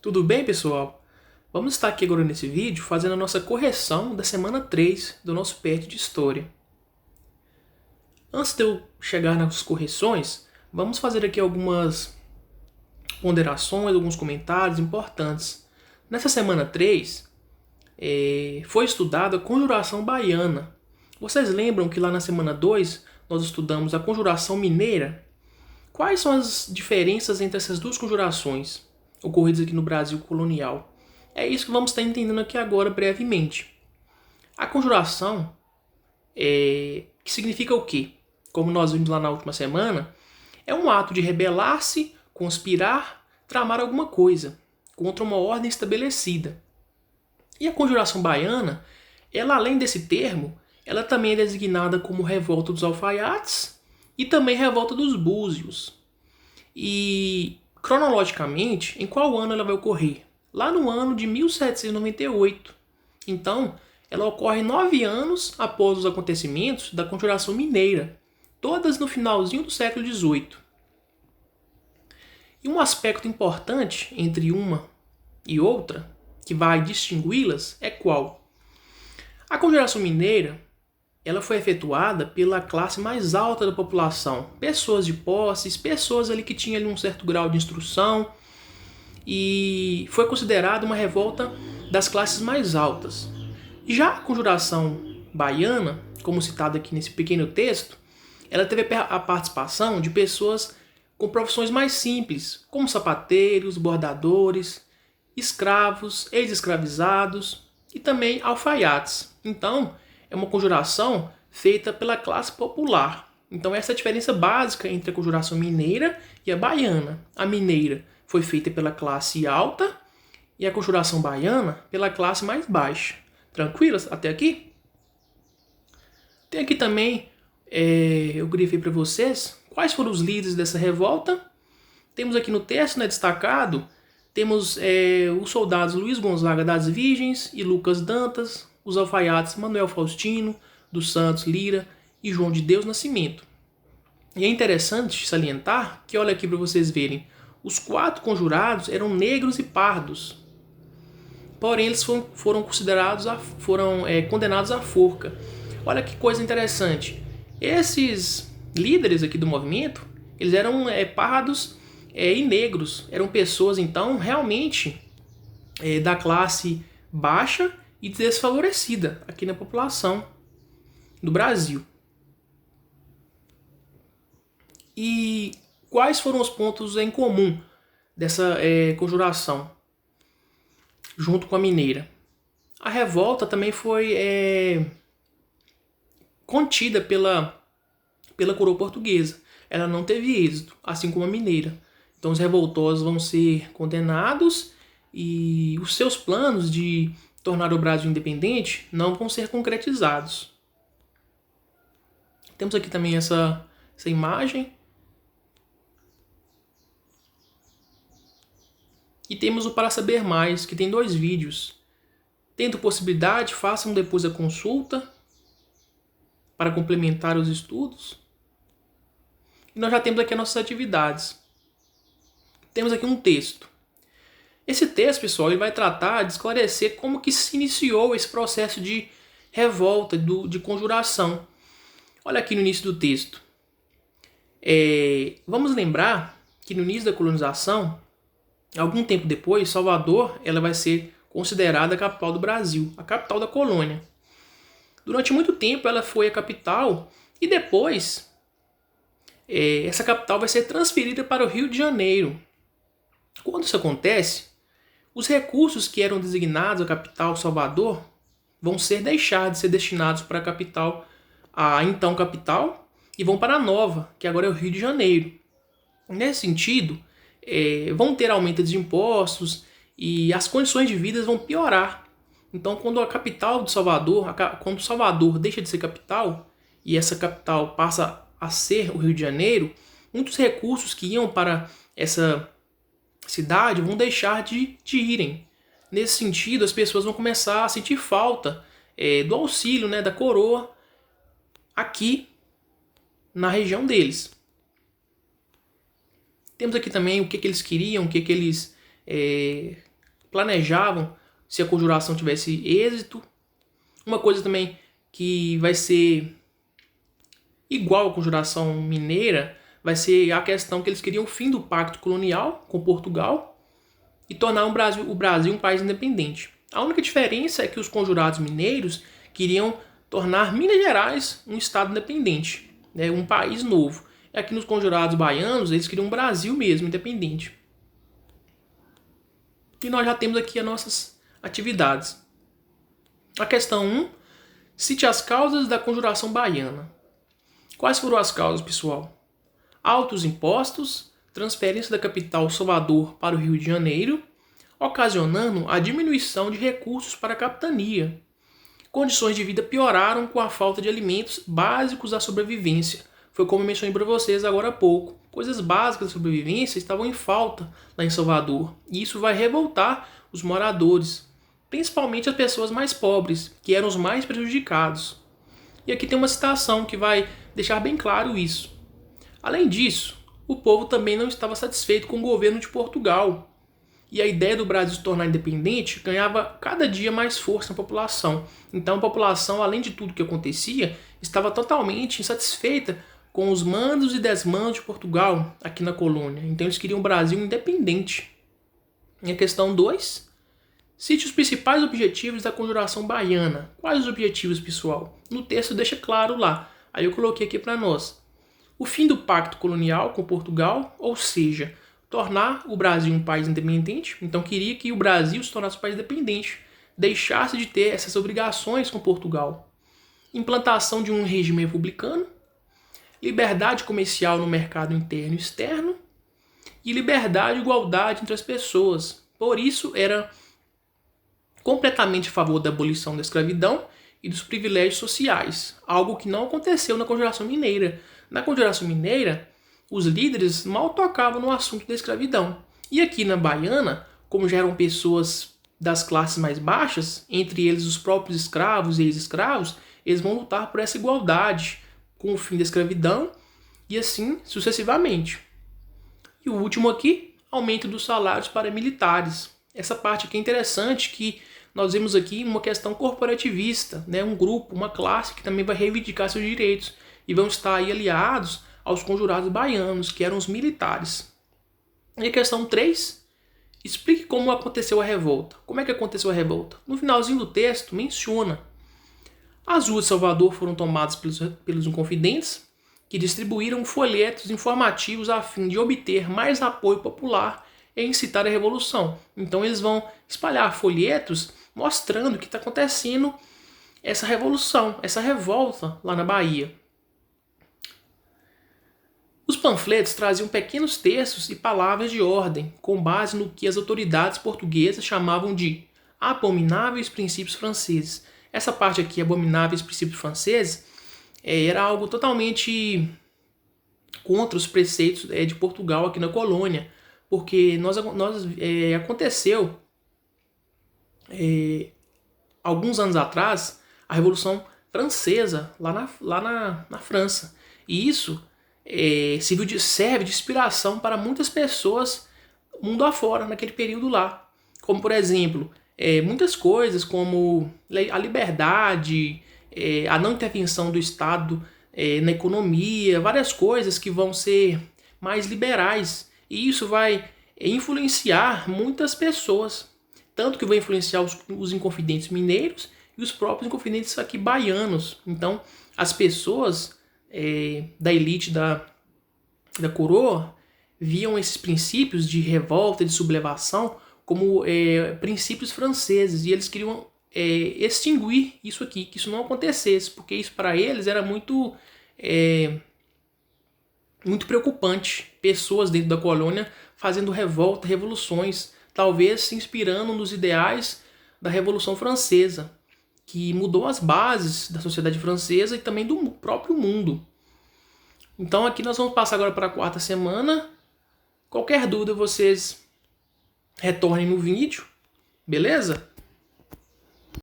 Tudo bem, pessoal? Vamos estar aqui agora nesse vídeo fazendo a nossa correção da semana 3 do nosso PET de História. Antes de eu chegar nas correções, vamos fazer aqui algumas ponderações, alguns comentários importantes. Nessa semana 3, foi estudada a conjuração baiana. Vocês lembram que lá na semana 2 nós estudamos a conjuração mineira? Quais são as diferenças entre essas duas conjurações ocorridas aqui no Brasil colonial? É isso que vamos estar entendendo aqui agora brevemente. A conjuração, que significa o quê? Como nós vimos lá na última semana, é um ato de rebelar-se, conspirar, tramar alguma coisa contra uma ordem estabelecida. E a conjuração baiana, ela além desse termo, ela também é designada como revolta dos alfaiates e também revolta dos búzios. E cronologicamente, em qual ano ela vai ocorrer? Lá no ano de 1798. Então, ela ocorre 9 anos após os acontecimentos da Conjuração Mineira, todas no finalzinho do século XVIII. E um aspecto importante entre uma e outra, que vai distingui-las, é qual? A Conjuração Mineira ela foi efetuada pela classe mais alta da população, pessoas de posses, pessoas ali que tinham ali um certo grau de instrução, e foi considerada uma revolta das classes mais altas. Já a conjuração baiana, como citado aqui nesse pequeno texto, ela teve a participação de pessoas com profissões mais simples, como sapateiros, bordadores, escravos, ex-escravizados e também alfaiates. Então, é uma conjuração feita pela classe popular. Então, essa é a diferença básica entre a conjuração mineira e a baiana. A mineira foi feita pela classe alta e a conjuração baiana pela classe mais baixa. Tranquilas até aqui? Tem aqui também, eu grifei para vocês, quais foram os líderes dessa revolta. Temos aqui no texto, destacado, temos os soldados Luiz Gonzaga das Virgens e Lucas Dantas, os alfaiates Manuel Faustino, dos Santos Lira e João de Deus Nascimento. E é interessante salientar que, olha aqui para vocês verem, os 4 conjurados eram negros e pardos. Porém, eles foram considerados, condenados à forca. Olha que coisa interessante. Esses líderes aqui do movimento, eles eram pardos e negros. Eram pessoas, então, realmente da classe baixa e desfavorecida aqui na população do Brasil. E quais foram os pontos em comum dessa conjuração junto com a mineira? A revolta também foi contida pela coroa portuguesa. Ela não teve êxito, assim como a mineira. Então os revoltosos vão ser condenados e os seus planos de tornar o Brasil independente não vão ser concretizados. Temos aqui também essa imagem. E temos o Para Saber Mais, que tem 2 vídeos. Tendo possibilidade, façam depois a consulta para complementar os estudos. E nós já temos aqui as nossas atividades. Temos aqui um texto. Esse texto, pessoal, ele vai tratar de esclarecer como que se iniciou esse processo de revolta, de conjuração. Olha aqui no início do texto. Vamos lembrar que no início da colonização, algum tempo depois, Salvador ela vai ser considerada a capital do Brasil, a capital da colônia. Durante muito tempo ela foi a capital e depois essa capital vai ser transferida para o Rio de Janeiro. Quando isso acontece, os recursos que eram designados à capital Salvador vão deixar de ser destinados para a capital, a então capital, e vão para a nova, que agora é o Rio de Janeiro. Nesse sentido, vão ter aumento de impostos e as condições de vida vão piorar. Então, quando a capital de Salvador, quando Salvador deixa de ser capital e essa capital passa a ser o Rio de Janeiro, muitos recursos que iam para essa cidade vão deixar de irem. Nesse sentido, as pessoas vão começar a sentir falta do auxílio, da coroa aqui na região deles. Temos aqui também o que eles queriam, o que eles planejavam se a conjuração tivesse êxito. Uma coisa também que vai ser igual à conjuração mineira vai ser a questão que eles queriam o fim do pacto colonial com Portugal e tornar o Brasil um país independente. A única diferença é que os conjurados mineiros queriam tornar Minas Gerais um estado independente, né, um país novo. E aqui nos conjurados baianos, eles queriam um Brasil mesmo, independente. E nós já temos aqui as nossas atividades. A questão 1. Cite as causas da conjuração baiana. Quais foram as causas, pessoal? Altos impostos, transferência da capital Salvador para o Rio de Janeiro, ocasionando a diminuição de recursos para a capitania. Condições de vida pioraram com a falta de alimentos básicos à sobrevivência. Foi como eu mencionei para vocês agora há pouco. Coisas básicas da sobrevivência estavam em falta lá em Salvador. E isso vai revoltar os moradores, principalmente as pessoas mais pobres, que eram os mais prejudicados. E aqui tem uma citação que vai deixar bem claro isso. Além disso, o povo também não estava satisfeito com o governo de Portugal. E a ideia do Brasil se tornar independente ganhava cada dia mais força na população. Então a população, além de tudo que acontecia, estava totalmente insatisfeita com os mandos e desmandos de Portugal aqui na colônia. Então eles queriam um Brasil independente. E a questão 2. Cite os principais objetivos da conjuração baiana. Quais os objetivos, pessoal? No texto deixa claro lá. Aí eu coloquei aqui para nós. O fim do pacto colonial com Portugal, ou seja, tornar o Brasil um país independente. Então queria que o Brasil se tornasse um país independente, deixasse de ter essas obrigações com Portugal. Implantação de um regime republicano, liberdade comercial no mercado interno e externo, e liberdade e igualdade entre as pessoas. Por isso era completamente a favor da abolição da escravidão e dos privilégios sociais, algo que não aconteceu na Conjuração Mineira. Na Conjuração Mineira, os líderes mal tocavam no assunto da escravidão. E aqui na Baiana, como já eram pessoas das classes mais baixas, entre eles os próprios escravos e ex-escravos, eles vão lutar por essa igualdade com o fim da escravidão e assim sucessivamente. E o último aqui, aumento dos salários para militares. Essa parte aqui é interessante, que nós vemos aqui uma questão corporativista, né? Um grupo, uma classe que também vai reivindicar seus direitos e vão estar aí aliados aos conjurados baianos, que eram os militares. E a questão 3, explique como aconteceu a revolta. Como é que aconteceu a revolta? No finalzinho do texto menciona: as ruas de Salvador foram tomadas pelos inconfidentes, que distribuíram folhetos informativos a fim de obter mais apoio popular e incitar a revolução. Então eles vão espalhar folhetos mostrando que está acontecendo essa revolução, essa revolta lá na Bahia. Os panfletos traziam pequenos textos e palavras de ordem, com base no que as autoridades portuguesas chamavam de abomináveis princípios franceses. Essa parte aqui, abomináveis princípios franceses, era algo totalmente contra os preceitos de Portugal aqui na colônia, porque aconteceu alguns anos atrás a Revolução Francesa lá na França, e isso serve de inspiração para muitas pessoas mundo afora naquele período lá, como por exemplo muitas coisas como a liberdade, a não intervenção do Estado na economia, várias coisas que vão ser mais liberais. E isso vai influenciar muitas pessoas. Tanto que vai influenciar os inconfidentes mineiros e os próprios inconfidentes aqui baianos. Então, as pessoas da elite da coroa viam esses princípios de revolta, de sublevação, como princípios franceses. E eles queriam extinguir isso aqui, que isso não acontecesse, porque isso para eles era muito preocupante. Pessoas dentro da colônia fazendo revolta, revoluções, talvez se inspirando nos ideais da Revolução Francesa, que mudou as bases da sociedade francesa e também do próprio mundo. Então aqui nós vamos passar agora para a 4ª semana. Qualquer dúvida vocês retornem no vídeo, beleza?